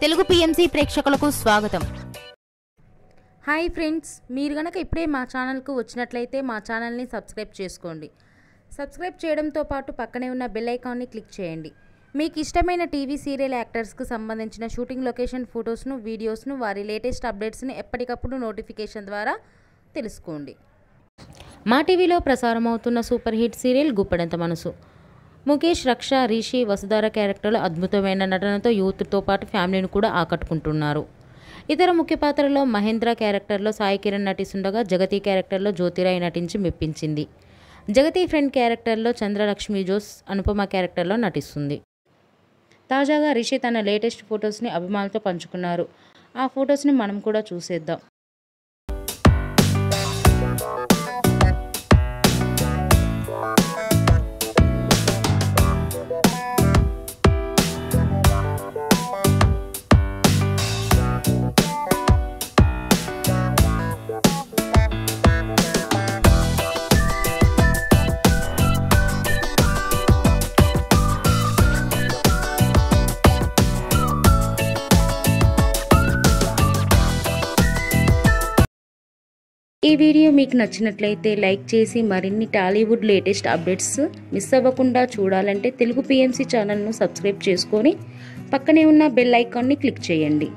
Telugu PMC ప్రేక్షకులకు స్వాగతం. Hi friends, మీరు గనక ఇప్పుడే మా ఛానల్కు వచ్చినట్లయితే మా ఛానల్ని సబ్స్క్రైబ్ చేసుకోండి. సబ్స్క్రైబ్ చేయడంతో పాటు పక్కనే ఉన్న బెల్ ఐకాన్ని క్లిక్ చేయండి. మీకు ఇష్టమైన టీవీ సీరియల్ యాక్టర్స్కు సంబంధించిన షూటింగ్ లొకేషన్ ఫొటోస్ను, వీడియోస్ను, వారి లేటెస్ట్ అప్డేట్స్ని ఎప్పటికప్పుడు నోటిఫికేషన్ ద్వారా తెలుసుకోండి. మా టీవీలో ప్రసారమవుతున్న సూపర్ హిట్ సీరియల్ గుప్పెడంత మనసు. ముఖేష్, రక్ష, రిషి, వసుధార క్యారెక్టర్లు అద్భుతమైన నటనతో యూత్తో పాటు ఫ్యామిలీని కూడా ఆకట్టుకుంటున్నారు. ఇతర ముఖ్య పాత్రలో మహేంద్ర క్యారెక్టర్లో సాయి కిరణ్ నటిస్తుండగా, జగతి క్యారెక్టర్లో జ్యోతిరాయ్ నటించి మెప్పించింది. జగతి ఫ్రెండ్ క్యారెక్టర్లో చంద్రలక్ష్మి జోస్, అనుపమ క్యారెక్టర్లో నటిస్తుంది. తాజాగా రిషి తన లేటెస్ట్ ఫొటోస్ని అభిమానులతో పంచుకున్నారు. ఆ ఫొటోస్ని మనం కూడా చూసేద్దాం. ఈ వీడియో మీకు నచ్చినట్లయితే లైక్ చేసి మరిన్ని టాలీవుడ్ లేటెస్ట్ అప్డేట్స్ మిస్ అవ్వకుండా చూడాలంటే తెలుగు పిఎంసి ఛానల్ను సబ్స్క్రైబ్ చేసుకొని పక్కనే ఉన్న బెల్ ఐకాన్ని క్లిక్ చేయండి.